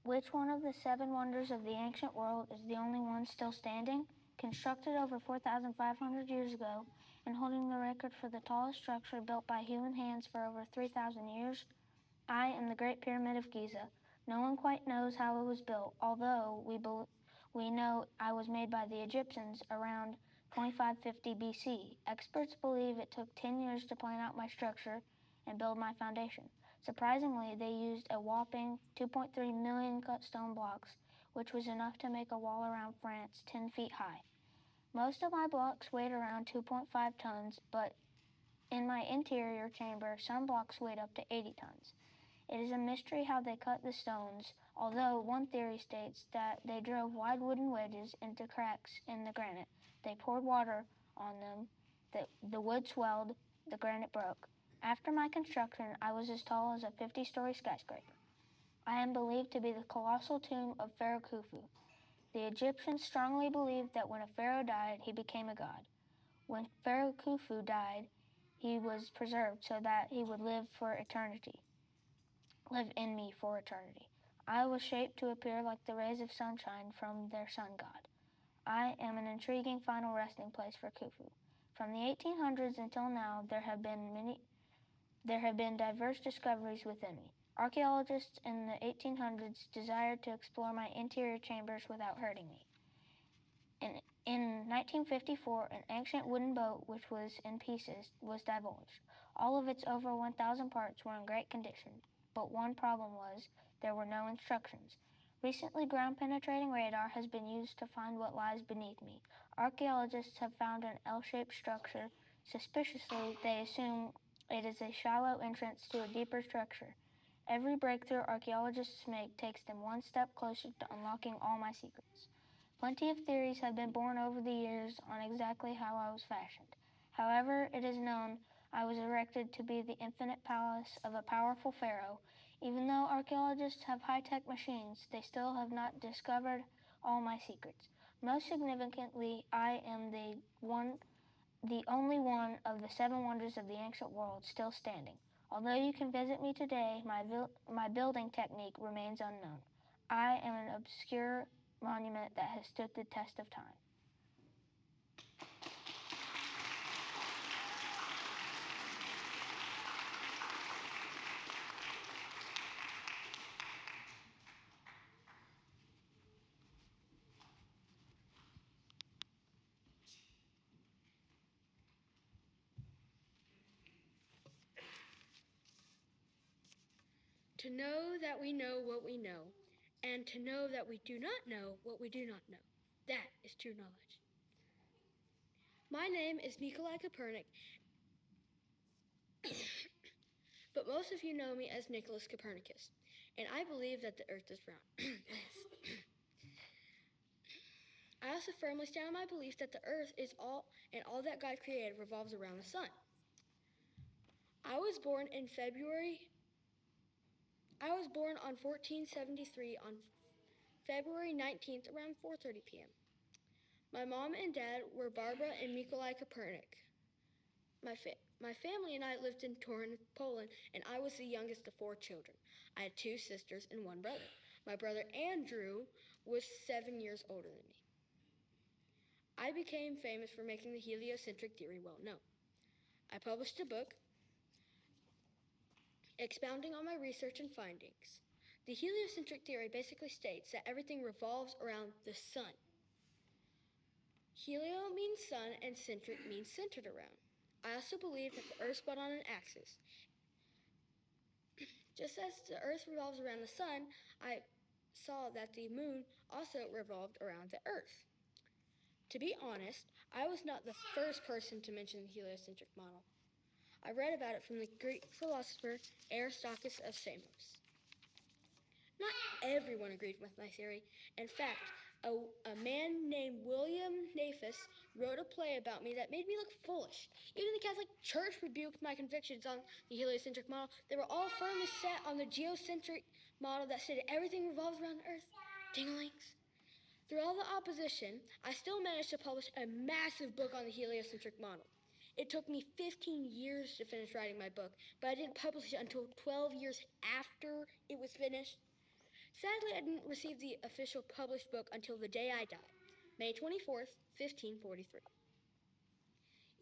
Which one of the 7 wonders of the ancient world is the only one still standing? Constructed over 4,500 years ago and holding the record for the tallest structure built by human hands for over 3,000 years, I am the Great Pyramid of Giza. No one quite knows how it was built, although we know I was made by the Egyptians around 2550 BC. Experts believe it took 10 years to plan out my structure and build my foundation. Surprisingly, they used a whopping 2.3 million cut stone blocks, which was enough to make a wall around France 10 feet high. Most of my blocks weighed around 2.5 tons, but in my interior chamber, some blocks weighed up to 80 tons. It is a mystery how they cut the stones, although one theory states that they drove wide wooden wedges into cracks in the granite. They poured water on them, the wood swelled, the granite broke. After my construction, I was as tall as a 50-story skyscraper. I am believed to be the colossal tomb of Pharaoh Khufu. The Egyptians strongly believed that when a pharaoh died, he became a god. When Pharaoh Khufu died, he was preserved so that he would live in me for eternity. I was shaped to appear like the rays of sunshine from their sun god. I am an intriguing final resting place for Khufu. From the 1800s until now, there have been diverse discoveries within me. Archaeologists in the 1800s desired to explore my interior chambers without hurting me. In 1954, an ancient wooden boat, which was in pieces, was divulged. All of its over 1,000 parts were in great condition, but one problem was there were no instructions. Recently, ground-penetrating radar has been used to find what lies beneath me. Archaeologists have found an L-shaped structure. Suspiciously, they assume it is a shallow entrance to a deeper structure. Every breakthrough archaeologists make takes them one step closer to unlocking all my secrets. Plenty of theories have been born over the years on exactly how I was fashioned. However, it is known I was erected to be the infinite palace of a powerful pharaoh. Even though archaeologists have high-tech machines, they still have not discovered all my secrets. Most significantly, I am the only one of the 7 wonders of the ancient world still standing. Although you can visit me today, my building technique remains unknown. I am an obscure monument that has stood the test of time. To know that we know what we know, and to know that we do not know what we do not know. That is true knowledge. My name is Nicolaus Copernicus, but most of you know me as Nicolaus Copernicus, and I believe that the earth is round. I also firmly stand on my belief that the earth is all, and all that God created revolves around the sun. I was born on 1473 on February 19th around 4:30 p.m. My mom and dad were Barbara and Nicolaus Copernicus. My family and I lived in Thurman, Poland, and I was the youngest of 4 children. I had 2 sisters and 1 brother. My brother Andrew was 7 years older than me. I became famous for making the heliocentric theory well known. I published a book expounding on my research and findings. The heliocentric theory basically states that everything revolves around the sun. Helio means sun and centric means centered around. I also believe that the earth spun on an axis. Just as the earth revolves around the sun, I saw that the moon also revolved around the earth. To be honest, I was not the first person to mention the heliocentric model. I read about it from the Greek philosopher Aristarchus of Samos. Not everyone agreed with my theory. In fact, a man named William Nafis wrote a play about me that made me look foolish. Even the Catholic Church rebuked my convictions on the heliocentric model. They were all firmly set on the geocentric model that stated everything revolves around the earth. Dinglings. Through all the opposition, I still managed to publish a massive book on the heliocentric model. It took me 15 years to finish writing my book, but I didn't publish it until 12 years after it was finished. Sadly, I didn't receive the official published book until the day I died, May 24th, 1543.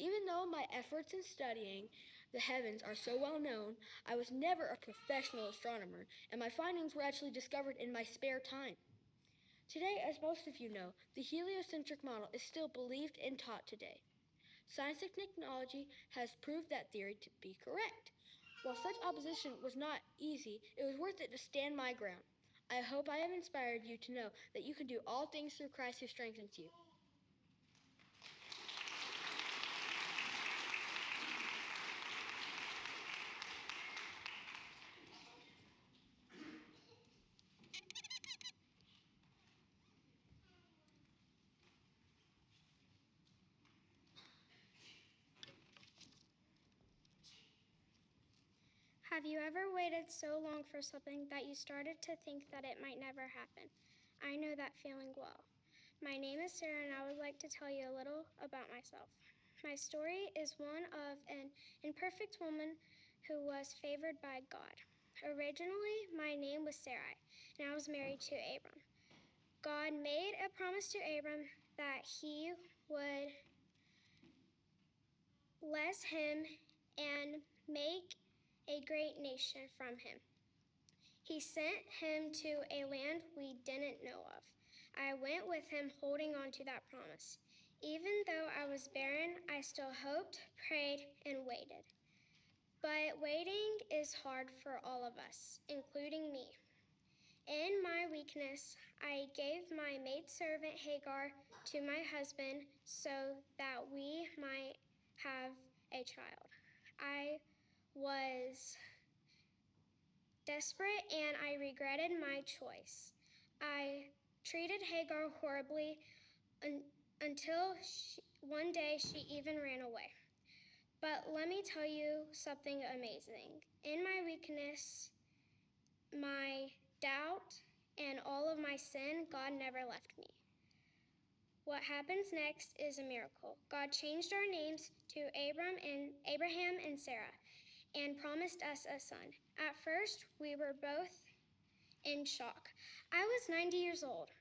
Even though my efforts in studying the heavens are so well known, I was never a professional astronomer, and my findings were actually discovered in my spare time. Today, as most of you know, the heliocentric model is still believed and taught today. Science and technology has proved that theory to be correct. While such opposition was not easy, it was worth it to stand my ground. I hope I have inspired you to know that you can do all things through Christ who strengthens you. Have you ever waited so long for something that you started to think that it might never happen? I know that feeling well. My name is Sarah, and I would like to tell you a little about myself. My story is one of an imperfect woman who was favored by God. Originally, my name was Sarai, and I was married to Abram. God made a promise to Abram that he would bless him and make a great nation from him. He sent him to a land we didn't know of. I went with him holding on to that promise. Even though I was barren, I still hoped, prayed, and waited. But waiting is hard for all of us, including me. In my weakness, I gave my maidservant Hagar to my husband so that we might have a child. I was desperate and I regretted my choice. I treated Hagar horribly until one day she even ran away. But let me tell you something amazing. In my weakness, my doubt, and all of my sin, God never left me. What happens next is a miracle. God changed our names to Abraham and Sarah and promised us a son. At first, we were both in shock. I was 90 years old.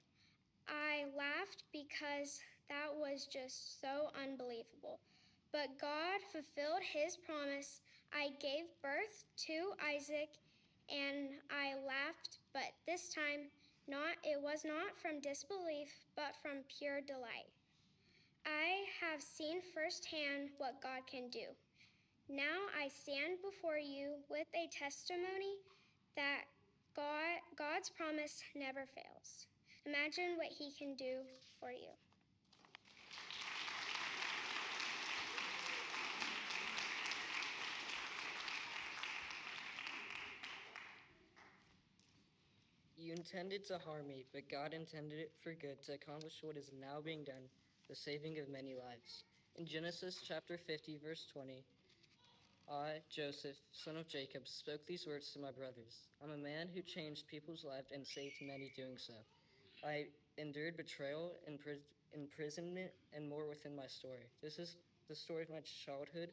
I laughed because that was just so unbelievable. But God fulfilled his promise. I gave birth to Isaac and I laughed, but this time it was not from disbelief, but from pure delight. I have seen firsthand what God can do. Now I stand before you with a testimony that God's promise never fails. Imagine what he can do for you. You intended to harm me, but God intended it for good to accomplish what is now being done, the saving of many lives. In Genesis chapter 50, verse 20, I, Joseph, son of Jacob, spoke these words to my brothers. I'm a man who changed people's lives and saved many doing so. I endured betrayal, imprisonment, and more within my story. This is the story of my childhood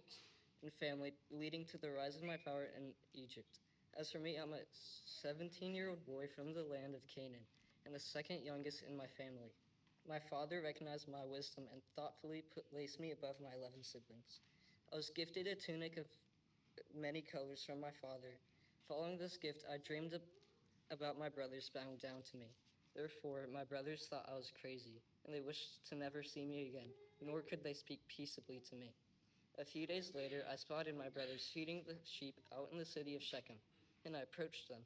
and family, leading to the rise of my power in Egypt. As for me, I'm a 17-year-old boy from the land of Canaan, and the second youngest in my family. My father recognized my wisdom and thoughtfully placed me above my 11 siblings. I was gifted a tunic of many colors from my father. Following this gift, I dreamed about my brothers bowing down to me. Therefore, my brothers thought I was crazy, and they wished to never see me again, nor could they speak peaceably to me. A few days later, I spotted my brothers feeding the sheep out in the city of Shechem, and I approached them.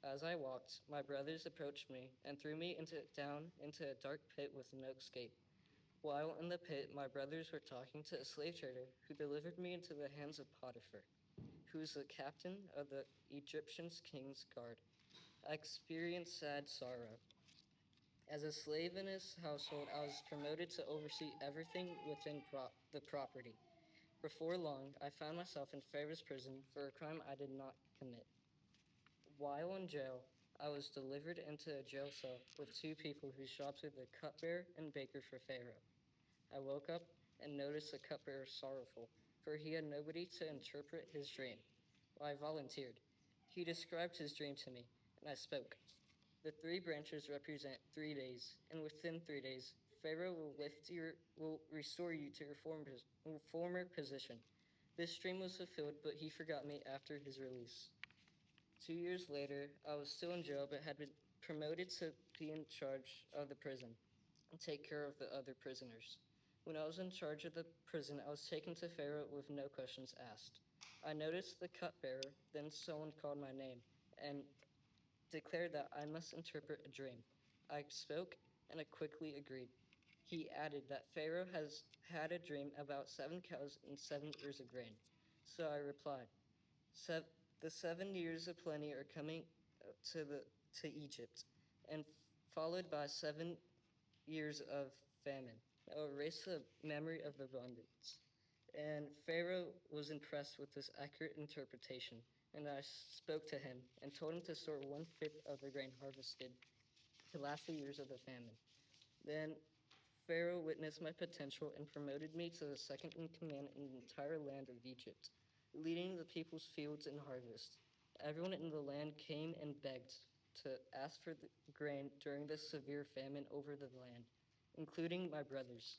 As I walked, my brothers approached me and threw me down into a dark pit with no escape. While in the pit, my brothers were talking to a slave trader who delivered me into the hands of Potiphar, who was the captain of the Egyptian king's guard. I experienced sad sorrow. As a slave in his household, I was promoted to oversee everything within the property. Before long, I found myself in Pharaoh's prison for a crime I did not commit. While in jail, I was delivered into a jail cell with two people whose jobs were the cupbearer and baker for Pharaoh. I woke up and noticed the cupbearer sorrowful, for he had nobody to interpret his dream. Well, I volunteered. He described his dream to me, and I spoke. The three branches represent 3 days, and within 3 days, Pharaoh will restore you to your former position. This dream was fulfilled, but he forgot me after his release. 2 years later, I was still in jail, but had been promoted to be in charge of the prison and take care of the other prisoners. When I was in charge of the prison, I was taken to Pharaoh with no questions asked. I noticed the cupbearer, then someone called my name and declared that I must interpret a dream. I spoke and I quickly agreed. He added that Pharaoh has had a dream about 7 cows and 7 ears of grain. So I replied, the 7 years of plenty are coming to the to Egypt, and followed by 7 years of famine. I will erase the memory of abundance. And Pharaoh was impressed with this accurate interpretation, and I spoke to him and told him to store 1/5 of the grain harvested to last the years of the famine. Then Pharaoh witnessed my potential and promoted me to the second in command in the entire land of Egypt, leading the people's fields and harvest. Everyone in the land came and begged to ask for the grain during the severe famine over the land, including my brothers.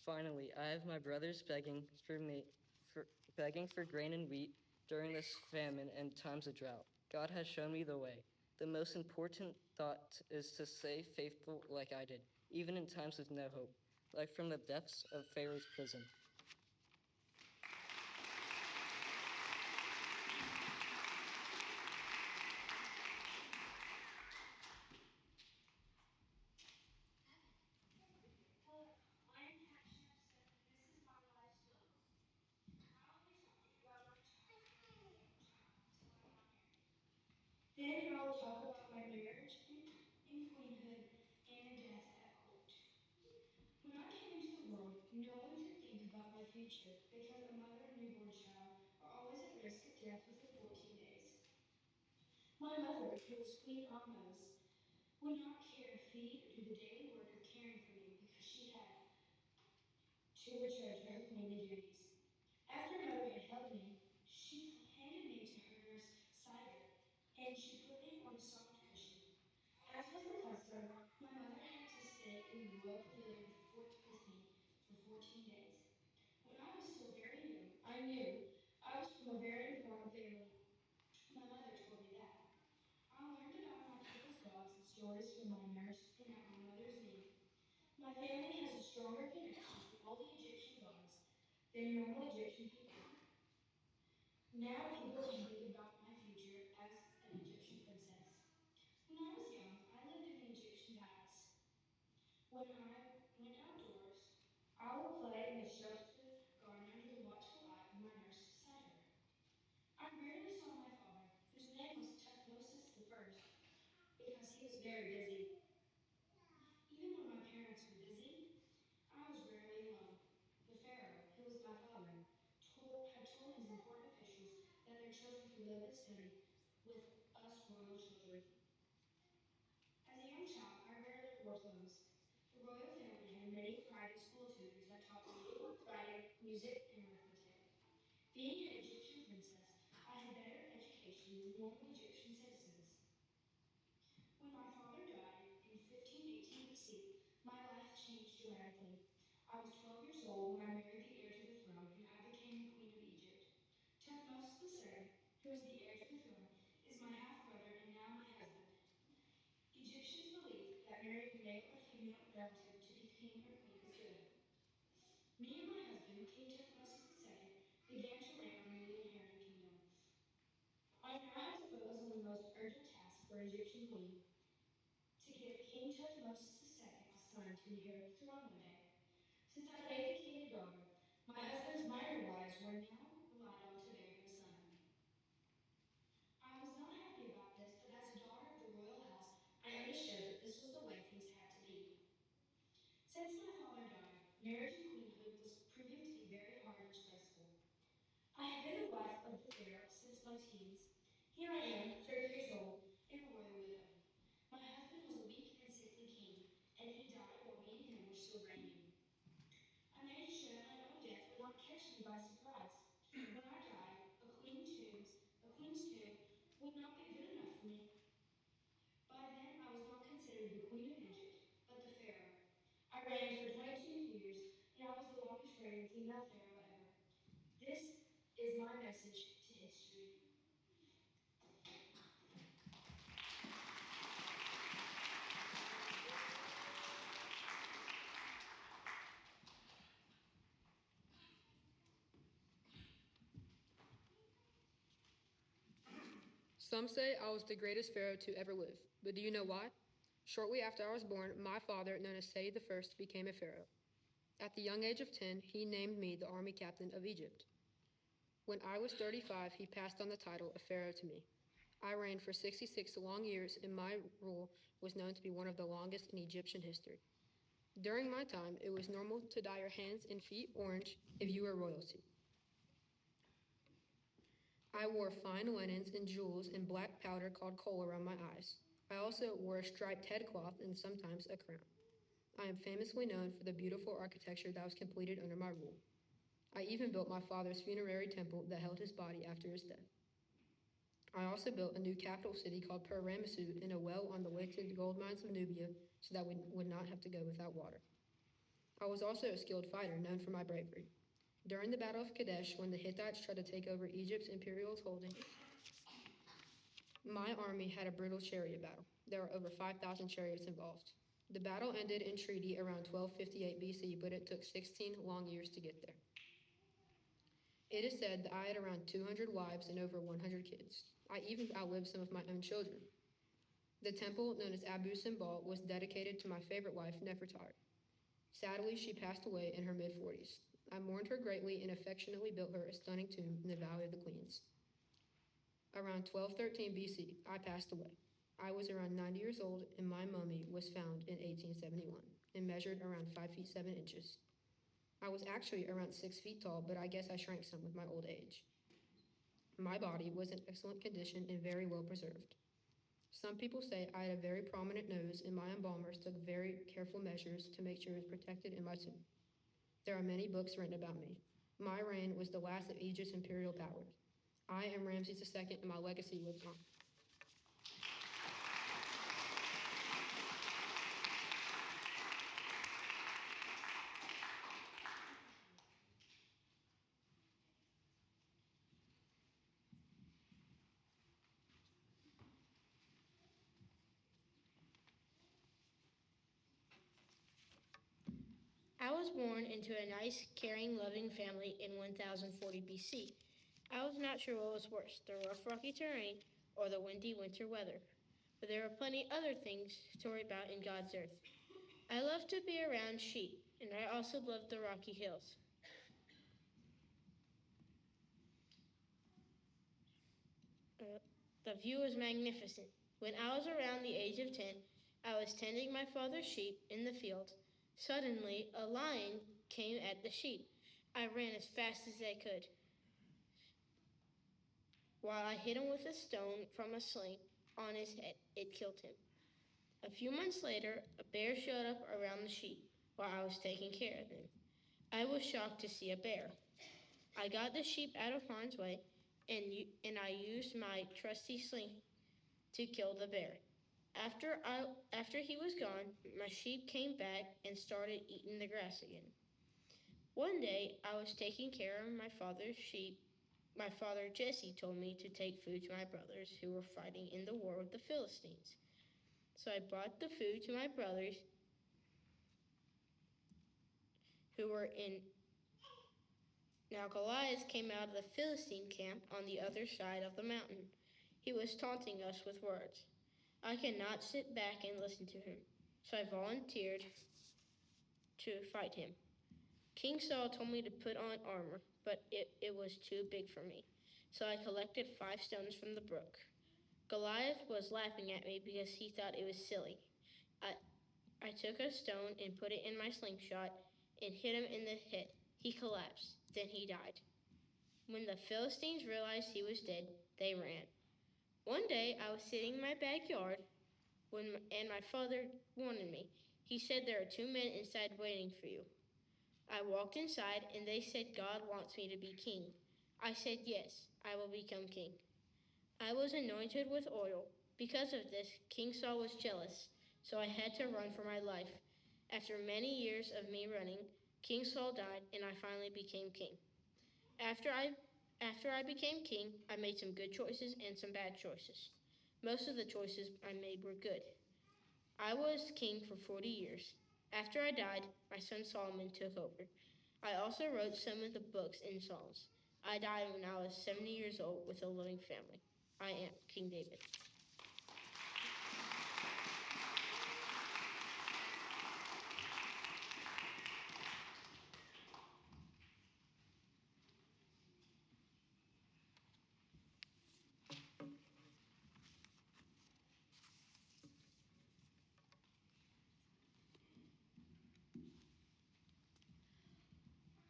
Finally, I have my brothers begging for grain and wheat during this famine and times of drought. God has shown me the way. The most important thought is to stay faithful like I did, even in times of no hope, like from the depths of Pharaoh's prison. Hello, I'm Hatshepsut, and this is my life story. I'll be talking about my childhood as a young child until I got married. Then I will talk about my marriage and queenhood and a death at court. When I came into the world, no one could think about my future because a mother and newborn child are always at risk of death within 14 days. My mother, who was Queen Ahmose, would not care to feed or do the daily work of caring for me because she had to return to her queenly duties. After Mother had held me, she handed me to her nurse, Cider, and she put me on a soft cushion. As was the custom, my mother had to stay in the royal pavilion with me for 14 days. When I was still very new, I knew I was from a very important family. My mother told me that. I learned about my people's gods and stories from my nurse and at my mother's knee. My family has a stronger connection to all the Egyptian gods than normal Egyptian people. Now people can think about my future as an Egyptian princess. When I was young, I lived in the Egyptian palace. When I went outdoors, I would play in the sheltered garden under the watchful eye of my nurse, Cider. I rarely saw my father, whose name was Tutmosis I, because he was very busy. Even when my parents were busy, I was rarely alone. The Pharaoh, who was my father, had told his important officials that their children could live and study with us royal children. As a young child, I rarely wore clothes. The royal family had many private school tutors that taught reading, writing, music, and arithmetic. Being an Egyptian princess, I had better education than normal Egyptian citizens. When my father died in 1518 BC, my life changed dramatically. I was 12 years old when I married the heir to the throne, and I became queen of Egypt. Thutmose II, who is the heir to the throne, is my half brother and now my husband. Egyptians believe that marrying a male or female relative to be king or queen is good. Me and my husband, King Thutmose II, began to reign our newly inherited kingdom. I now had to focus on the most urgent task for an Egyptian queen, to give King Thutmose II a son to inherit the throne one day. Since I gave the king a daughter, my husband's minor wives were now relied on to bear him a son. I was not happy about this, but as a daughter of the royal house, I understood that this was the way things had to be. Since my father died, marriage and queenhood was proving to be very hard and stressful. I had been the wife of the pharaoh since my teens. Here I am, 30 years old, and a royal widow. My husband was a weak and sickly king, and he died while me and him were still reigning. I made sure that my own death would not catch me by surprise. When I died, a queen's tomb would not be good enough for me. By then, I was queen of Egypt, but the Pharaoh. I reigned for 22 years, and I was the longest reigning female Pharaoh ever. This is my message to history. Some say I was the greatest pharaoh to ever live, but do you know why? Shortly after I was born, my father, known as Say the First, became a pharaoh. At the young age of 10, he named me the army captain of Egypt. When I was 35, he passed on the title of pharaoh to me. I reigned for 66 long years, and my rule was known to be one of the longest in Egyptian history. During my time, it was normal to dye your hands and feet orange if you were royalty. I wore fine linens and jewels and black powder called kohl around my eyes. I also wore a striped headcloth and sometimes a crown. I am famously known for the beautiful architecture that was completed under my rule. I even built my father's funerary temple that held his body after his death. I also built a new capital city called Ramesses and a well on the way to the gold mines of Nubia so that we would not have to go without water. I was also a skilled fighter known for my bravery. During the Battle of Kadesh, when the Hittites tried to take over Egypt's imperial holdings, my army had a brutal chariot battle. There were over 5,000 chariots involved. The battle ended in treaty around 1258 BC, but it took 16 long years to get there. It is said that I had around 200 wives and over 100 kids. I even outlived some of my own children. The temple, known as Abu Simbel, was dedicated to my favorite wife, Nefertari. Sadly, she passed away in her mid-40s. I mourned her greatly and affectionately built her a stunning tomb in the Valley of the Queens. Around 1213 BC, I passed away. I was around 90 years old, and my mummy was found in 1871 and measured around 5 feet 7 inches. I was actually around 6 feet tall, but I guess I shrank some with my old age. My body was in excellent condition and very well preserved. Some people say I had a very prominent nose, and my embalmers took very careful measures to make sure it was protected in my tomb. There are many books written about me. My reign was the last of Egypt's imperial powers. I am Ramesses II, and my legacy lives on. I was born into a nice, caring, loving family in 1040 BC. I was not sure what was worse, the rough, rocky terrain or the windy winter weather. But there were plenty other things to worry about in God's earth. I loved to be around sheep, and I also loved the rocky hills. The view was magnificent. When I was around the age of 10, I was tending my father's sheep in the field. Suddenly, a lion came at the sheep. I ran as fast as I could. While I hit him with a stone from a sling on his head, it killed him. A few months later, a bear showed up around the sheep while I was taking care of them. I was shocked to see a bear. I got the sheep out of harm's way, and I used my trusty sling to kill the bear. After he was gone, my sheep came back and started eating the grass again. One day, I was taking care of my father's sheep. My father, Jesse, told me to take food to my brothers who were fighting in the war with the Philistines. So I brought the food to my brothers who were in. Now Elias came out of the Philistine camp on the other side of the mountain. He was taunting us with words. I could not sit back and listen to him, so I volunteered to fight him. King Saul told me to put on armor, but it was too big for me, so I collected 5 stones from the brook. Goliath was laughing at me because he thought it was silly. I took a stone and put it in my slingshot and hit him in the head. He collapsed. Then he died. When the Philistines realized he was dead, they ran. One day, I was sitting in my backyard and my father warned me. He said, "There are 2 men inside waiting for you." I walked inside and they said, "God wants me to be king." I said, "Yes, I will become king." I was anointed with oil. Because of this, King Saul was jealous. so I had to run for my life. After many years of me running, King Saul died, and I finally became king. After I became king, I made some good choices and some bad choices. Most of the choices I made were good. I was king for 40 years. After I died, my son Solomon took over. I also wrote some of the books in Psalms. I died when I was 70 years old with a loving family. I am King David.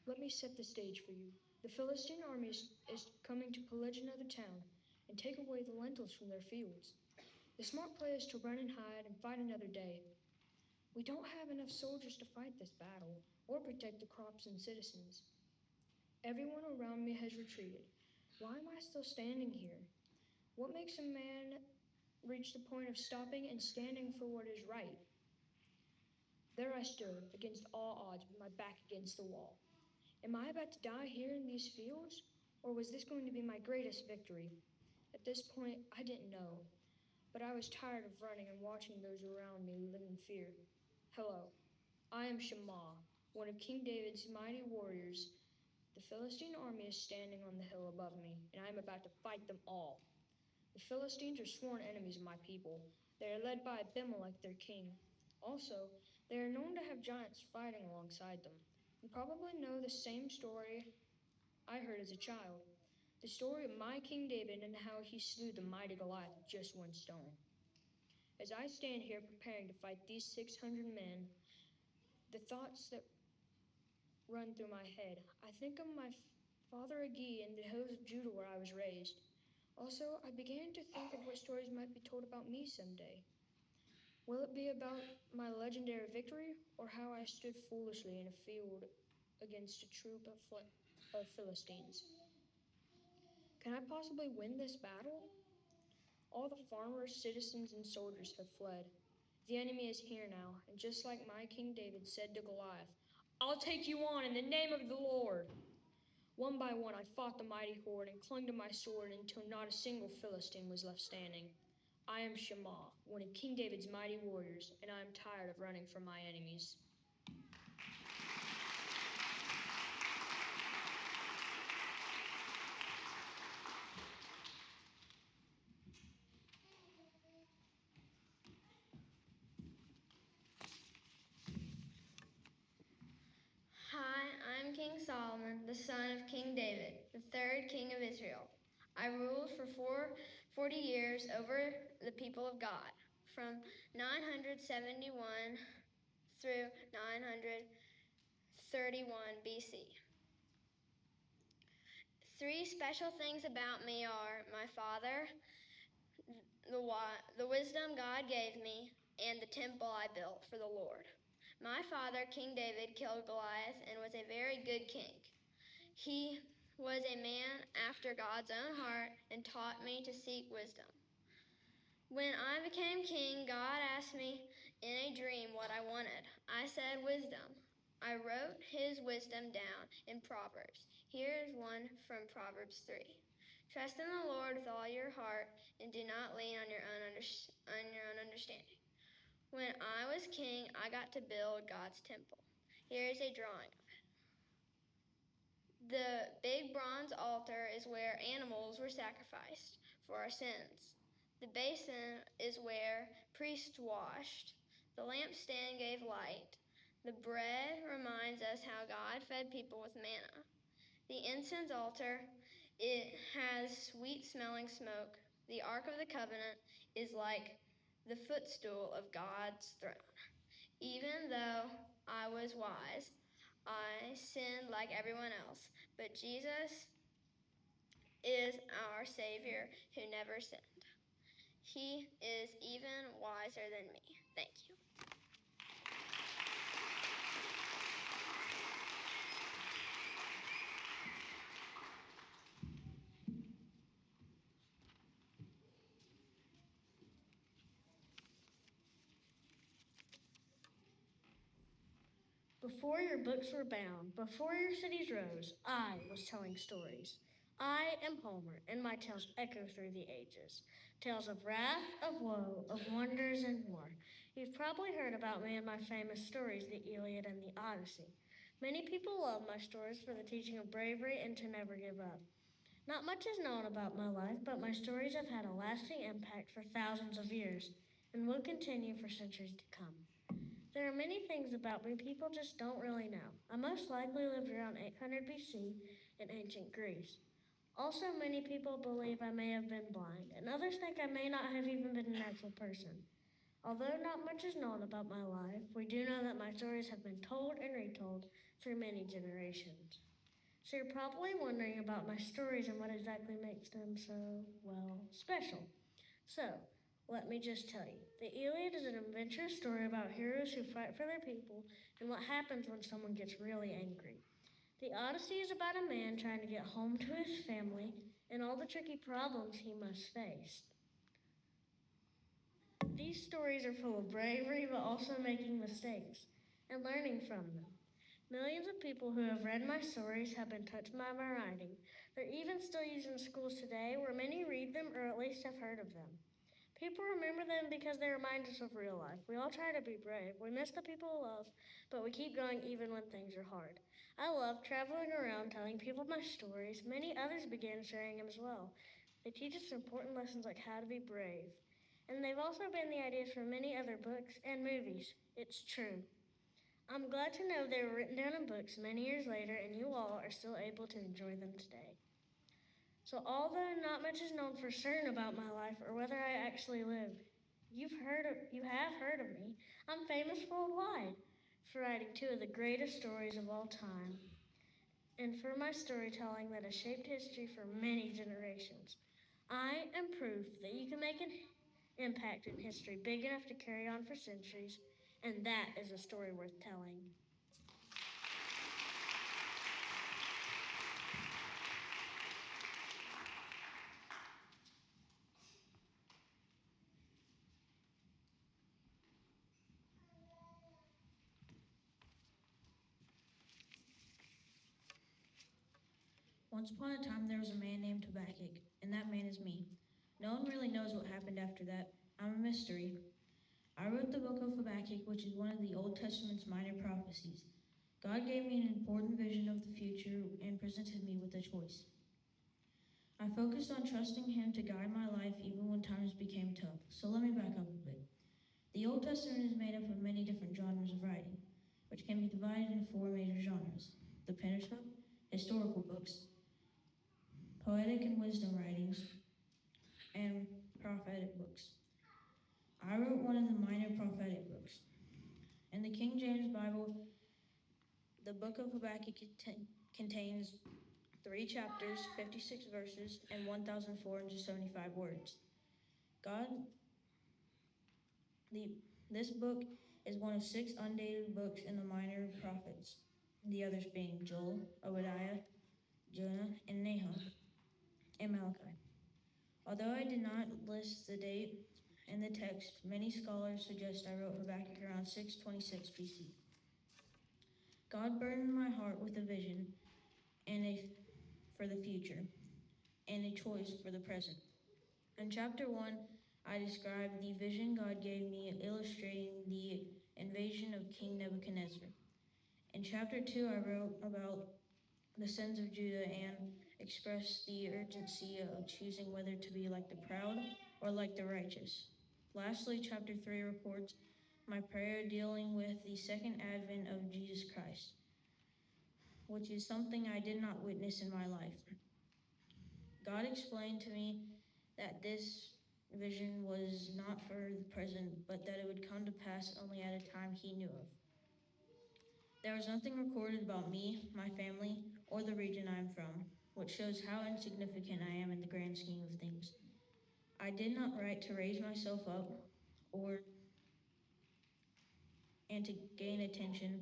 Let me set the stage for you. The Philistine army is coming to pillage another town and take away the lentils from their fields. The smart play is to run and hide and fight another day. We don't have enough soldiers to fight this battle or protect the crops and citizens. Everyone around me has retreated. Why am I still standing here? What makes a man reach the point of stopping and standing for what is right? There I stood, against all odds, with my back against the wall. Am I about to die here in these fields, or was this going to be my greatest victory? At this point, I didn't know, but I was tired of running and watching those around me live in fear. Hello, I am Shammah, one of King David's mighty warriors. The Philistine army is standing on the hill above me, and I am about to fight them all. The Philistines are sworn enemies of my people. They are led by Abimelech, their king. Also, they are known to have giants fighting alongside them. You probably know the same story I heard as a child. The story of my King David and how he slew the mighty Goliath with just one stone. As I stand here preparing to fight these 600 men, the thoughts that run through my head. I think of my father Agi and the hills of Judah where I was raised. Also, I began to think of what stories might be told about me someday. Will it be about my legendary victory, or how I stood foolishly in a field against a troop of Philistines? Can I possibly win this battle? All the farmers, citizens, and soldiers have fled. The enemy is here now, and just like my King David said to Goliath, "I'll take you on in the name of the Lord." One by one, I fought the mighty horde and clung to my sword until not a single Philistine was left standing. I am Shammah, one of King David's mighty warriors, and I am tired of running from my enemies. Hi, I'm King Solomon, the son of King David, the third king of Israel. I ruled for 40 years over the people of God, from 971 through 931 BC. Three special things about me are my father, the wisdom God gave me, and the temple I built for the Lord. My father, King David, killed Goliath and was a very good king. He was a man after God's own heart and taught me to seek wisdom. When I became king, God asked me in a dream what I wanted. I said wisdom. I wrote his wisdom down in Proverbs. Here is one from Proverbs 3. Trust in the Lord with all your heart and do not lean on your own understanding. When I was king, I got to build God's temple. Here is a drawing of it. The big bronze altar is where animals were sacrificed for our sins. The basin is where priests washed. The lampstand gave light. The bread reminds us how God fed people with manna. The incense altar, it has sweet-smelling smoke. The Ark of the Covenant is like the footstool of God's throne. Even though I was wise, I sinned like everyone else, but Jesus is our Savior who never sinned. He is even wiser than me. Thank you. Before your books were bound, before your cities rose, I was telling stories. I am Homer, and my tales echo through the ages. Tales of wrath, of woe, of wonders, and more. You've probably heard about me in my famous stories, the Iliad and the Odyssey. Many people love my stories for the teaching of bravery and to never give up. Not much is known about my life, but my stories have had a lasting impact for thousands of years and will continue for centuries to come. There are many things about me people just don't really know. I most likely lived around 800 BC in ancient Greece. Also, many people believe I may have been blind, and others think I may not have even been an actual person. Although not much is known about my life, we do know that my stories have been told and retold through many generations. So you're probably wondering about my stories and what exactly makes them so, well, special. So, let me just tell you. The Iliad is an adventurous story about heroes who fight for their people and what happens when someone gets really angry. The Odyssey is about a man trying to get home to his family and all the tricky problems he must face. These stories are full of bravery but also making mistakes and learning from them. Millions of people who have read my stories have been touched by my writing. They're even still used in schools today where many read them or at least have heard of them. People remember them because they remind us of real life. We all try to be brave. We miss the people we love, but we keep going even when things are hard. I love traveling around telling people my stories. Many others began sharing them as well. They teach us important lessons like how to be brave. And they've also been the ideas for many other books and movies. It's true. I'm glad to know they were written down in books many years later and you all are still able to enjoy them today. So although not much is known for certain about my life or whether I actually lived, you have heard of me. I'm famous worldwide for writing two of the greatest stories of all time and for my storytelling that has shaped history for many generations. I am proof that you can make an impact in history big enough to carry on for centuries, and that is a story worth telling. Once upon a time, there was a man named Habakkuk, and that man is me. No one really knows what happened after that. I'm a mystery. I wrote the book of Habakkuk, which is one of the Old Testament's minor prophecies. God gave me an important vision of the future and presented me with a choice. I focused on trusting Him to guide my life even when times became tough. So let me back up a bit. The Old Testament is made up of many different genres of writing, which can be divided into four major genres: the Pentateuch, historical books, poetic and wisdom writings, and prophetic books. I wrote one of the minor prophetic books. In the King James Bible, the book of Habakkuk contains 3 chapters, 56 verses, and 1,475 words. This book is one of 6 undated books in the minor prophets, the others being Joel, Obadiah, Jonah, and Nahum, and Malachi. Although I did not list the date in the text, many scholars suggest I wrote Habakkuk around 626 BC. God burdened my heart with a vision for the future and a choice for the present. In chapter 1, I described the vision God gave me illustrating the invasion of King Nebuchadnezzar. In chapter 2, I wrote about the sins of Judah and expressed the urgency of choosing whether to be like the proud or like the righteous. Lastly, chapter 3 records my prayer dealing with the second advent of Jesus Christ, which is something I did not witness in my life. God explained to me that this vision was not for the present, but that it would come to pass only at a time He knew of. There was nothing recorded about me, my family, or the region I am from, which shows how insignificant I am in the grand scheme of things. I did not write to raise myself up and to gain attention,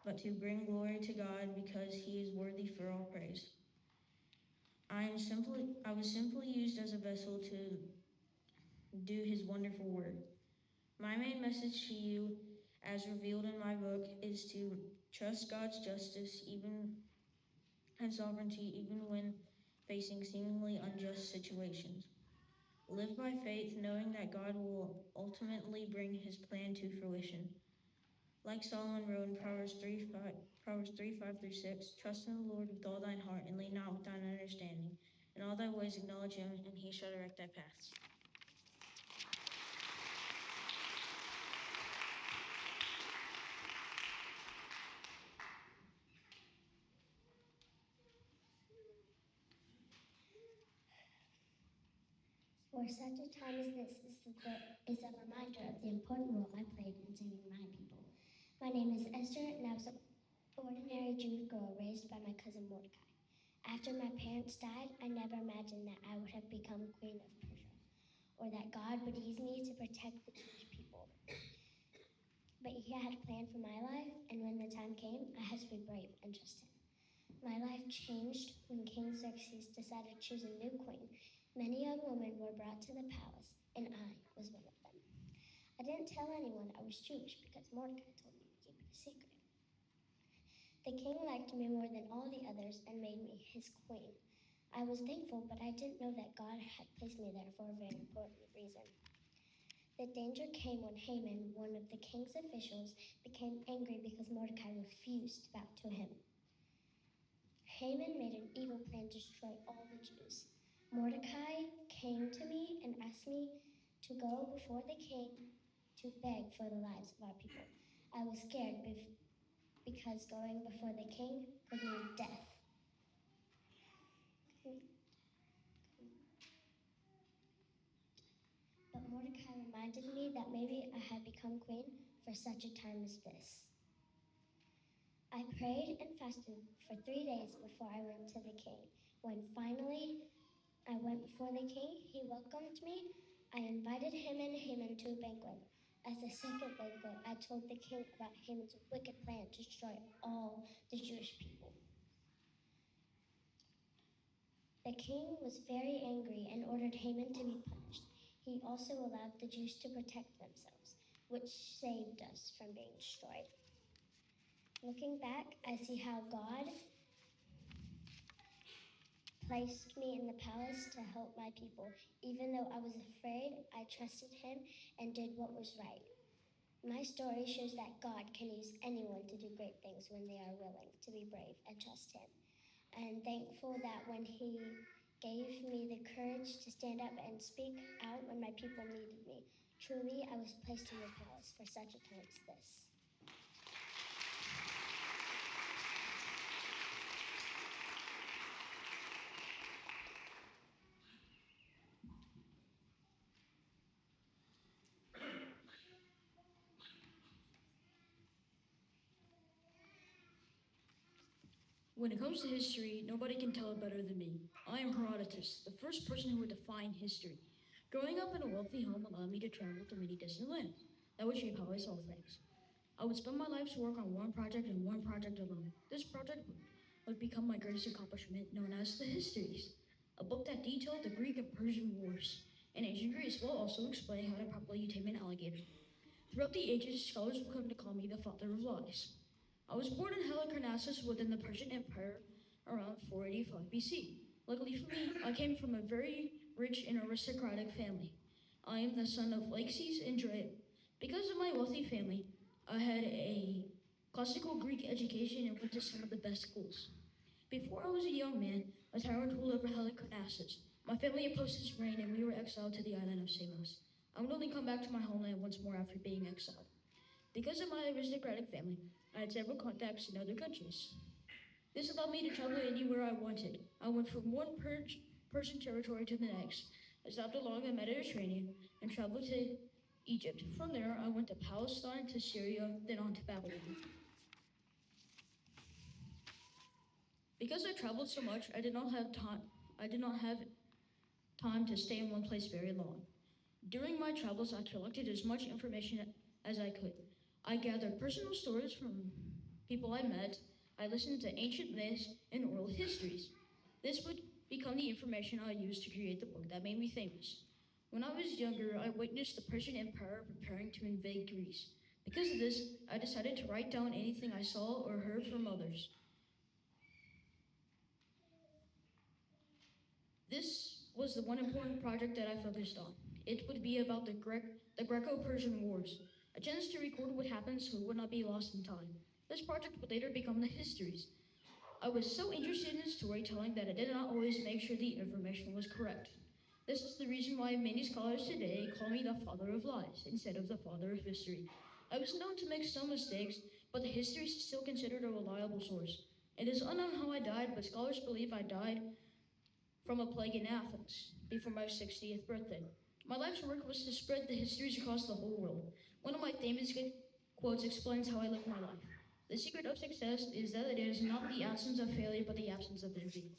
but to bring glory to God because He is worthy for all praise. I was simply used as a vessel to do His wonderful work. My main message to you as revealed in my book, is to trust God's justice and sovereignty even when facing seemingly unjust situations. Live by faith, knowing that God will ultimately bring his plan to fruition. Like Solomon wrote in Proverbs 3 5 through 6, trust in the Lord with all thine heart, and lean not with thine understanding. In all thy ways acknowledge him, and he shall direct thy paths. For such a time as this is a reminder of the important role I played in saving my people. My name is Esther, and I was an ordinary Jewish girl raised by my cousin Mordecai. After my parents died, I never imagined that I would have become Queen of Persia, or that God would use me to protect the Jewish people. But he had a plan for my life, and when the time came, I had to be brave and trust him. My life changed when King Xerxes decided to choose a new queen. Many young women were brought to the palace, and I was one of them. I didn't tell anyone I was Jewish because Mordecai told me to keep it a secret. The king liked me more than all the others and made me his queen. I was thankful, but I didn't know that God had placed me there for a very important reason. The danger came when Haman, one of the king's officials, became angry because Mordecai refused to bow to him. Haman made an evil plan to destroy all the Jews. Mordecai came to me and asked me to go before the king to beg for the lives of our people. I was scared because going before the king could mean death. But Mordecai reminded me that maybe I had become queen for such a time as this. I prayed and fasted for 3 days before I went to the king. When finally I went before the king, he welcomed me. I invited him and Haman to a banquet. At the second banquet, I told the king about Haman's wicked plan to destroy all the Jewish people. The king was very angry and ordered Haman to be punished. He also allowed the Jews to protect themselves, which saved us from being destroyed. Looking back, I see how God placed me in the palace to help my people. Even though I was afraid, I trusted him and did what was right. My story shows that God can use anyone to do great things when they are willing to be brave and trust him. I am thankful that when he gave me the courage to stand up and speak out when my people needed me. Truly, I was placed in the palace for such a time as this. When it comes to history, nobody can tell it better than me. I am Herodotus, the first person who would define history. Growing up in a wealthy home allowed me to travel to many distant lands. That would shape how I saw things. I would spend my life's work on one project and one project alone. This project would become my greatest accomplishment, known as the Histories, a book that detailed the Greek and Persian wars in ancient Greece, while also explaining how to properly tame an alligator. Throughout the ages, scholars would come to call me the father of lies. I was born in Halicarnassus within the Persian Empire around 485 BC. Luckily for me, I came from a very rich and aristocratic family. I am the son of Laxes and Drea. Because of my wealthy family, I had a classical Greek education and went to some of the best schools. Before I was a young man, a tyrant ruled over Halicarnassus. My family opposed his reign and we were exiled to the island of Samos. I would only come back to my homeland once more after being exiled. Because of my aristocratic family, I had several contacts in other countries. This allowed me to travel anywhere I wanted. I went from one Persian territory to the next. I stopped along the Mediterranean and traveled to Egypt. From there, I went to Palestine, to Syria, then on to Babylon. Because I traveled so much, I did not have time to stay in one place very long. During my travels, I collected as much information as I could. I gathered personal stories from people I met. I listened to ancient myths and oral histories. This would become the information I used to create the book that made me famous. When I was younger, I witnessed the Persian Empire preparing to invade Greece. The Because of this, I decided to write down anything I saw or heard from others. This was the one important project that I focused on. It would be about the Greco-Persian Wars, a chance to record what happened so it would not be lost in time. This project would later become the Histories. I was so interested in storytelling that I did not always make sure the information was correct. This is the reason why many scholars today call me the father of lies instead of the father of history. I was known to make some mistakes, but the Histories is still considered a reliable source. It is unknown how I died, but scholars believe I died from a plague in Athens before my 60th birthday. My life's work was to spread the Histories across the whole world. One of my famous quotes explains how I live my life. The secret of success is that it is not the absence of failure, but the absence of envy.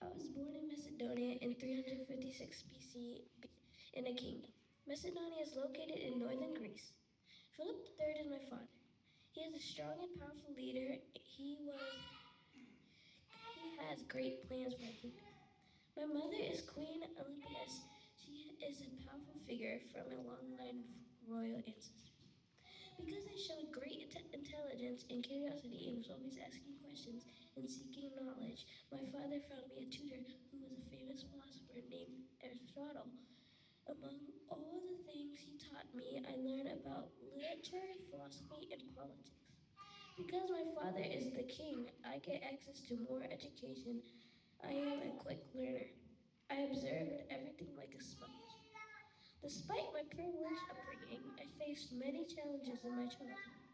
I was born in Macedonia in 356 BC in a kingdom. Macedonia is located in northern Greece. Philip III is my father. He is a strong and powerful leader. He has great plans for the kingdom. My mother is Queen Elias. She is a powerful figure from a long line of royal ancestors. Because I showed great intelligence and curiosity and was always asking questions and seeking knowledge, my father found me a tutor who was a famous philosopher named Aristotle. Among all the things he taught me, I learned about literature, philosophy, and politics. Because my father is the king, I get access to more education. I am a quick learner. I observed everything like a sponge. Despite my privileged upbringing, I faced many challenges in my childhood.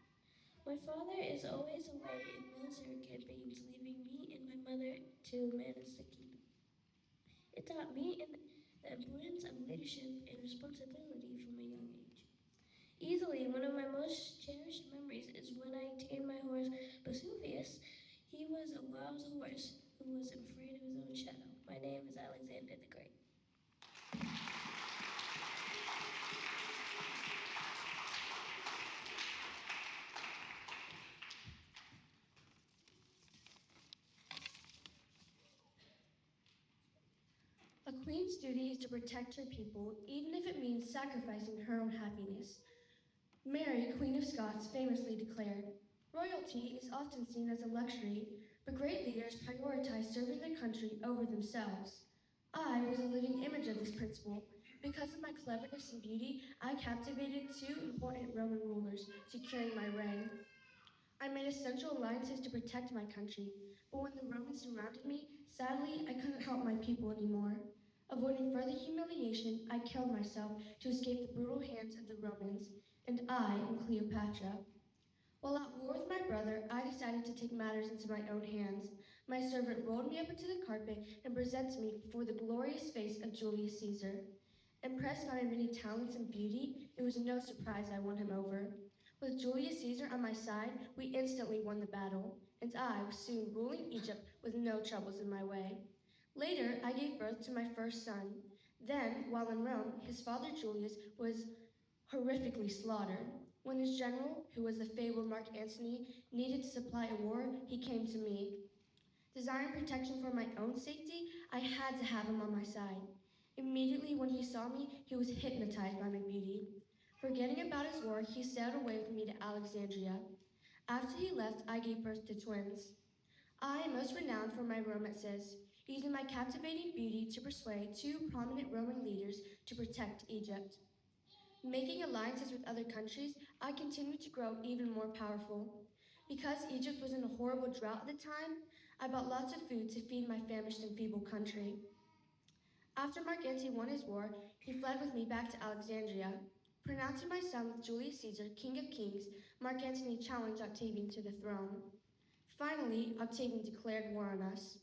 My father is always away in military campaigns, leaving me and my mother to manage the kingdom. It taught me the importance of leadership and responsibility from a young age. Easily, one of my most cherished memories is when I tamed my horse Vesuvius. He was a wild horse who was afraid of his own shadow. My name is Alexander the Great. A queen's duty is to protect her people, even if it means sacrificing her own happiness. Mary, Queen of Scots, famously declared, "Royalty is often seen as a luxury, but great leaders prioritize serving their country over themselves." I was a living image of this principle. Because of my cleverness and beauty, I captivated two important Roman rulers, securing my reign. I made essential alliances to protect my country, but when the Romans surrounded me, sadly, I couldn't help my people anymore. Avoiding further humiliation, I killed myself to escape the brutal hands of the Romans, and I am Cleopatra. While at war with my brother, I decided to take matters into my own hands. My servant rolled me up into the carpet and presented me before the glorious face of Julius Caesar. Impressed by my many talents and beauty, it was no surprise I won him over. With Julius Caesar on my side, we instantly won the battle, and I was soon ruling Egypt with no troubles in my way. Later, I gave birth to my first son. Then, while in Rome, his father Julius was horrifically slaughtered. When his general, who was the fabled Mark Antony, needed to supply a war, he came to me. Desiring protection for my own safety, I had to have him on my side. Immediately when he saw me, he was hypnotized by my beauty. Forgetting about his war, he sailed away with me to Alexandria. After he left, I gave birth to twins. I am most renowned for my romances, using my captivating beauty to persuade two prominent Roman leaders to protect Egypt. Making alliances with other countries, I continued to grow even more powerful. Because Egypt was in a horrible drought at the time, I bought lots of food to feed my famished and feeble country. After Mark Antony won his war, he fled with me back to Alexandria. Pronouncing my son with Julius Caesar, King of Kings, Mark Antony challenged Octavian to the throne. Finally, Octavian declared war on us.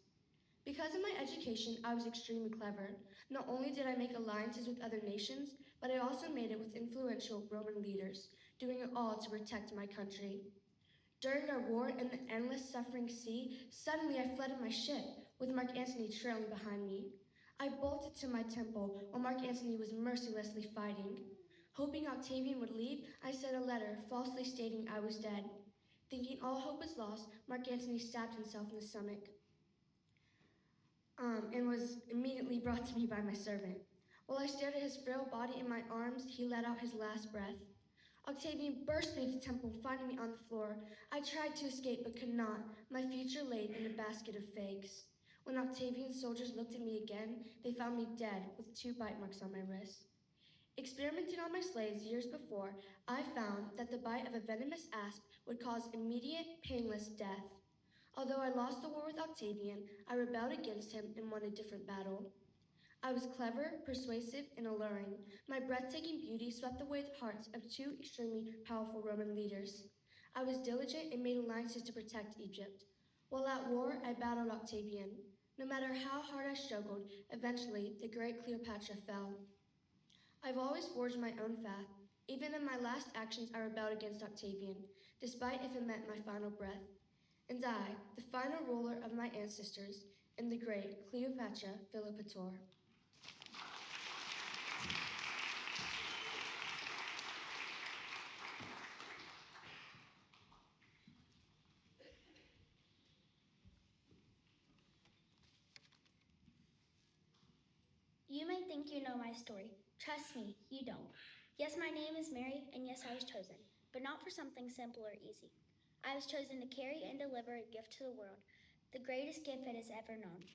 Because of my education, I was extremely clever. Not only did I make alliances with other nations, but I also made it with influential Roman leaders, doing it all to protect my country. During our war in the endless suffering sea, suddenly I fled in my ship, with Mark Antony trailing behind me. I bolted to my temple while Mark Antony was mercilessly fighting. Hoping Octavian would leave, I sent a letter falsely stating I was dead. Thinking all hope was lost, Mark Antony stabbed himself in the stomach and was immediately brought to me by my servant. While I stared at his frail body in my arms, he let out his last breath. Octavian burst through the temple, finding me on the floor. I tried to escape but could not, my future laid in a basket of figs. When Octavian's soldiers looked at me again, they found me dead with 2 bite marks on my wrist. Experimenting on my slaves years before, I found that the bite of a venomous asp would cause immediate, painless death. Although I lost the war with Octavian, I rebelled against him and won a different battle. I was clever, persuasive, and alluring. My breathtaking beauty swept away the hearts of 2 extremely powerful Roman leaders. I was diligent and made alliances to protect Egypt. While at war, I battled Octavian. No matter how hard I struggled, eventually the great Cleopatra fell. I've always forged my own path. Even in my last actions, I rebelled against Octavian, despite if it meant my final breath. And I, the final ruler of my ancestors, am the great Cleopatra Philopator. You may think you know my story. Trust me, you don't. Yes, my name is Mary, and yes, I was chosen, but not for something simple or easy. I was chosen to carry and deliver a gift to the world, the greatest gift it has ever known.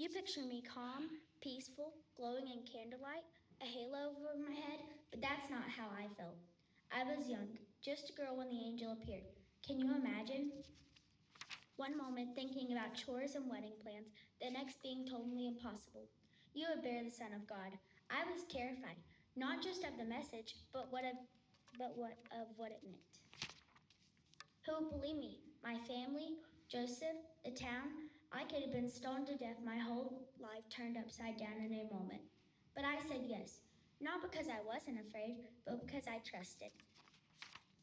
You picture me calm, peaceful, glowing in candlelight, a halo over my head, but that's not how I felt. I was young, just a girl when the angel appeared. Can you imagine? One moment thinking about chores and wedding plans, the next being totally impossible. You would bear the Son of God. I was terrified, not just of the message, but what of it meant. Who would believe me? My family, Joseph, the town. I could have been stoned to death, my whole life turned upside down in a moment. But I said yes, not because I wasn't afraid, but because I trusted.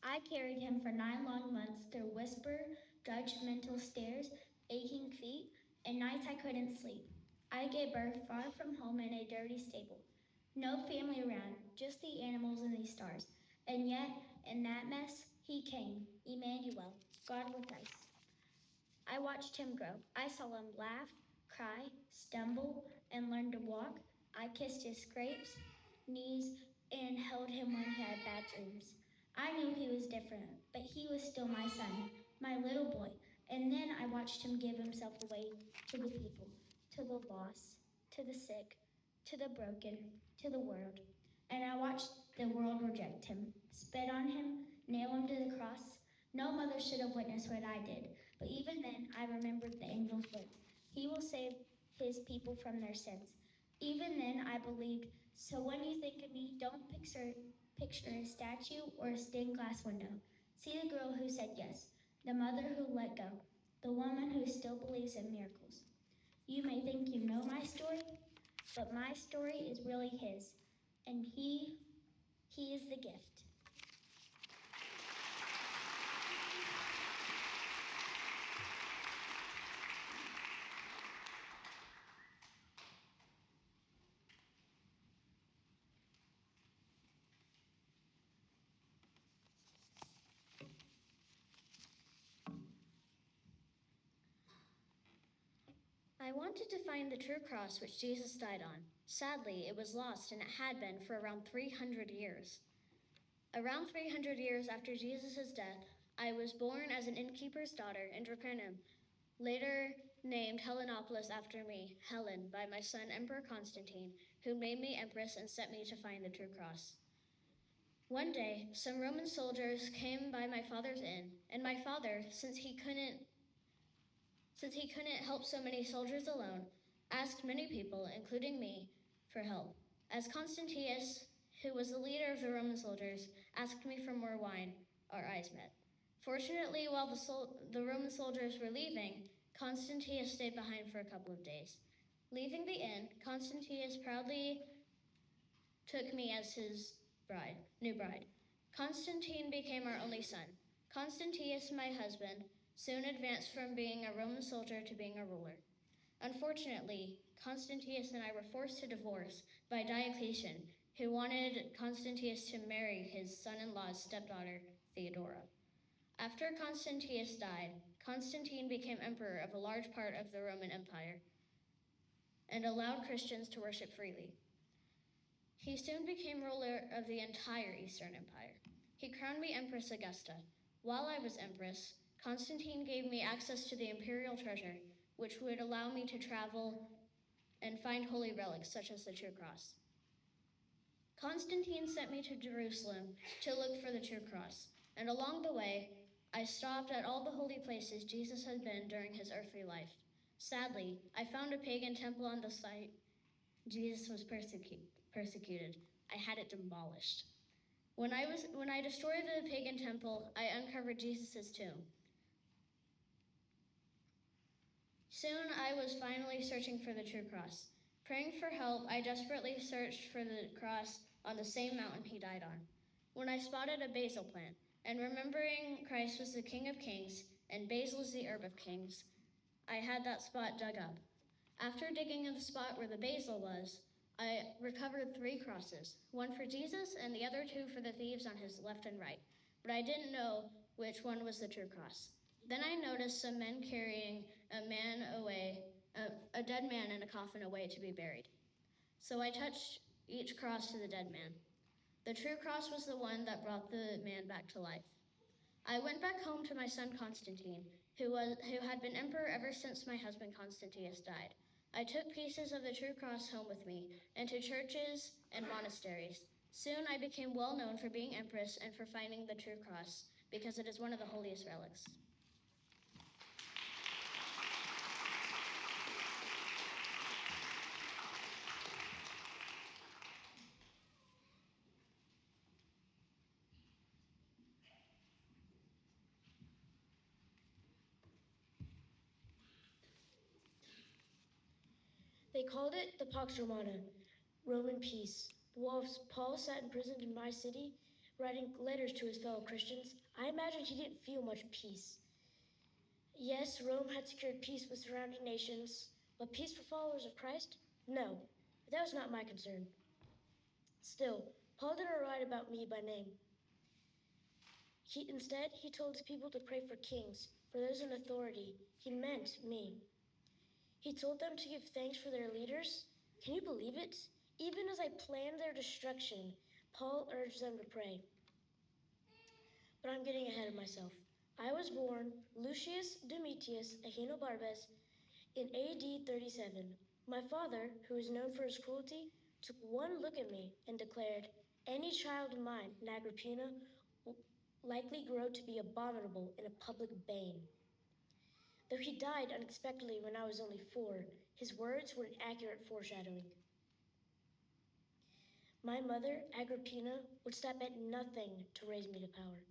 I carried him for 9 long months through whisper, judgmental stares, aching feet, and nights I couldn't sleep. I gave birth far from home in a dirty stable. No family around, just the animals and the stars. And yet, in that mess, he came, Emmanuel, God with us. I watched him grow. I saw him laugh, cry, stumble, and learn to walk. I kissed his scrapes, knees, and held him when he had bad dreams. I knew he was different, but he was still my son, my little boy. And then I watched him give himself away to the people, to the lost, to the sick, to the broken, to the world. And I watched the world reject him, spit on him, nail him to the cross. No mother should have witnessed what I did, but even then I remembered the angel's words. He will save his people from their sins. Even then I believed, so when you think of me, don't picture a statue or a stained glass window. See the girl who said yes, the mother who let go, the woman who still believes in miracles. You may think you know my story, but my story is really his, and he is the gift. I wanted to find the true cross which Jesus died on. Sadly, it was lost, and it had been for around 300 years. Around 300 years after Jesus' death, I was born as an innkeeper's daughter in Capernaum, later named Helenopolis after me, Helen, by my son Emperor Constantine, who made me empress and sent me to find the true cross. One day, some Roman soldiers came by my father's inn, and my father, since he couldn't help so many soldiers alone, asked many people, including me, for help. As Constantius, who was the leader of the Roman soldiers, asked me for more wine, our eyes met. Fortunately, while the Roman soldiers were leaving, Constantius stayed behind for a couple of days. Leaving the inn, Constantius proudly took me as his new bride. Constantine became our only son. Constantius, my husband, soon advanced from being a Roman soldier to being a ruler. Unfortunately, Constantius and I were forced to divorce by Diocletian, who wanted Constantius to marry his son-in-law's stepdaughter, Theodora. After Constantius died, Constantine became emperor of a large part of the Roman Empire and allowed Christians to worship freely. He soon became ruler of the entire Eastern Empire. He crowned me Empress Augusta. While I was empress, Constantine gave me access to the imperial treasure, which would allow me to travel and find holy relics such as the True Cross. Constantine sent me to Jerusalem to look for the True Cross, and along the way, I stopped at all the holy places Jesus had been during his earthly life. Sadly, I found a pagan temple on the site Jesus was persecuted. I had it demolished. When I destroyed the pagan temple, I uncovered Jesus' tomb. Soon I was finally searching for the True Cross. Praying for help, I desperately searched for the cross on the same mountain he died on. When I spotted a basil plant, and remembering Christ was the King of Kings and basil is the herb of kings, I had that spot dug up. After digging in the spot where the basil was, I recovered 3 crosses, one for Jesus and the other 2 for the thieves on his left and right, but I didn't know which one was the true cross. Then I noticed some men carrying a dead man in a coffin away to be buried. So I touched each cross to the dead man. The true cross was the one that brought the man back to life. I went back home to my son Constantine, who had been emperor ever since my husband Constantius died. I took pieces of the true cross home with me, and to churches and monasteries. Soon I became well known for being empress and for finding the true cross, because it is one of the holiest relics. They called it the Pax Romana, Roman peace. While Paul sat imprisoned in my city, writing letters to his fellow Christians, I imagine he didn't feel much peace. Yes, Rome had secured peace with surrounding nations, but peace for followers of Christ? No, that was not my concern. Still, Paul didn't write about me by name. Instead, he told his people to pray for kings, for those in authority. He meant me. He told them to give thanks for their leaders. Can you believe it? Even as I planned their destruction, Paul urged them to pray. But I'm getting ahead of myself. I was born Lucius Domitius Ahenobarbes in AD 37. My father, who is known for his cruelty, took one look at me and declared, "Any child of mine in Agrippina will likely grow to be abominable and a public bane." Though he died unexpectedly when I was only 4, his words were an accurate foreshadowing. My mother, Agrippina, would stop at nothing to raise me to power.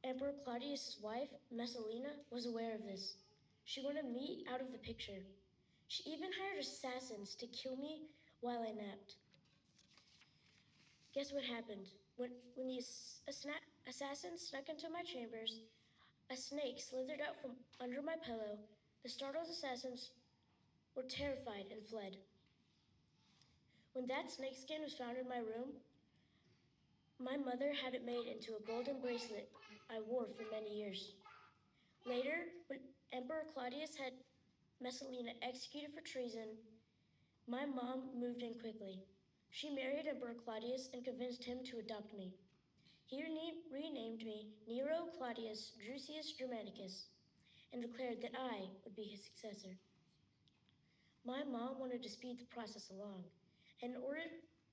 Emperor Claudius's wife, Messalina, was aware of this. She wanted me out of the picture. She even hired assassins to kill me while I napped. Guess what happened? When the assassins snuck into my chambers, a snake slithered out from under my pillow. The startled assassins were terrified and fled. When that snakeskin was found in my room, my mother had it made into a golden bracelet I wore for many years. Later, when Emperor Claudius had Messalina executed for treason, my mom moved in quickly. She married Emperor Claudius and convinced him to adopt me. He renamed me Nero Claudius Drusius Germanicus and declared that I would be his successor. My mom wanted to speed the process along, and in order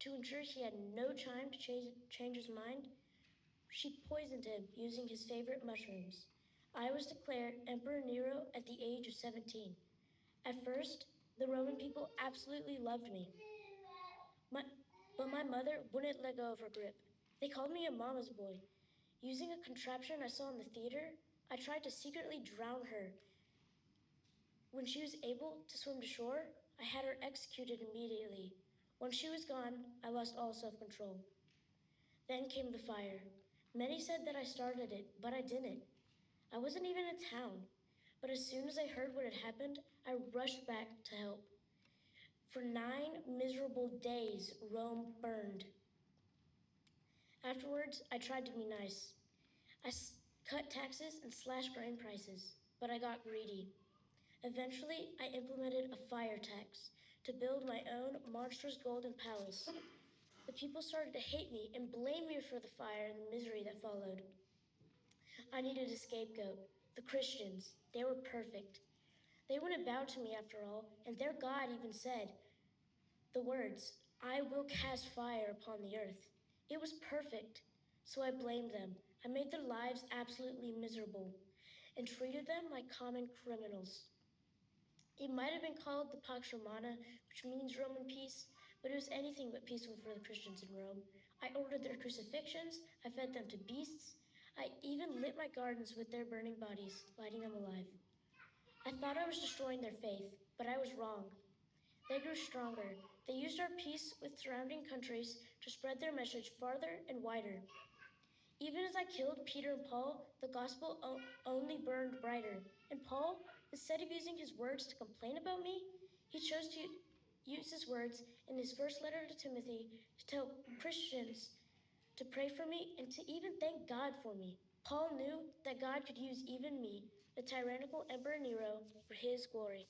to ensure he had no time to change his mind, she poisoned him using his favorite mushrooms. I was declared Emperor Nero at the age of 17. At first, the Roman people absolutely loved me. But my mother wouldn't let go of her grip. They called me a mama's boy. Using a contraption I saw in the theater, I tried to secretly drown her. When she was able to swim to shore, I had her executed immediately. When she was gone, I lost all self-control. Then came the fire. Many said that I started it, but I didn't. I wasn't even in town. But as soon as I heard what had happened, I rushed back to help. For 9 miserable days, Rome burned. Afterwards, I tried to be nice. I cut taxes and slashed grain prices, but I got greedy. Eventually, I implemented a fire tax to build my own monstrous golden palace. The people started to hate me and blame me for the fire and the misery that followed. I needed a scapegoat. The Christians, they were perfect. They wouldn't bow to me after all, and their God even said the words, "I will cast fire upon the earth." It was perfect, so I blamed them. I made their lives absolutely miserable and treated them like common criminals. It might have been called the Pax Romana, which means Roman peace, but it was anything but peaceful for the Christians in Rome. I ordered their crucifixions, I fed them to beasts, I even lit my gardens with their burning bodies, lighting them alive. I thought I was destroying their faith, but I was wrong. They grew stronger. They used our peace with surrounding countries to spread their message farther and wider. Even as I killed Peter and Paul, the gospel only burned brighter. And Paul, instead of using his words to complain about me, he chose to use his words in his first letter to Timothy to tell Christians to pray for me and to even thank God for me. Paul knew that God could use even me, the tyrannical Emperor Nero, for his glory.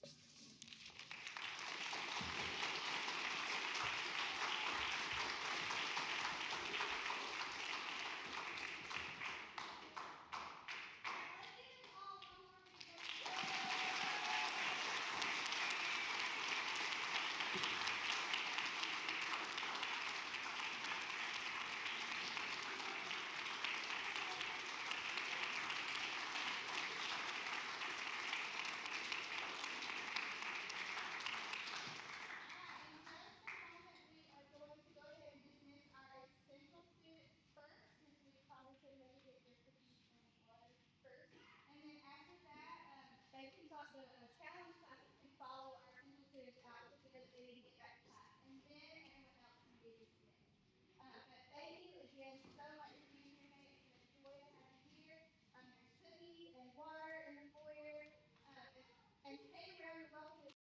They can talk the challenge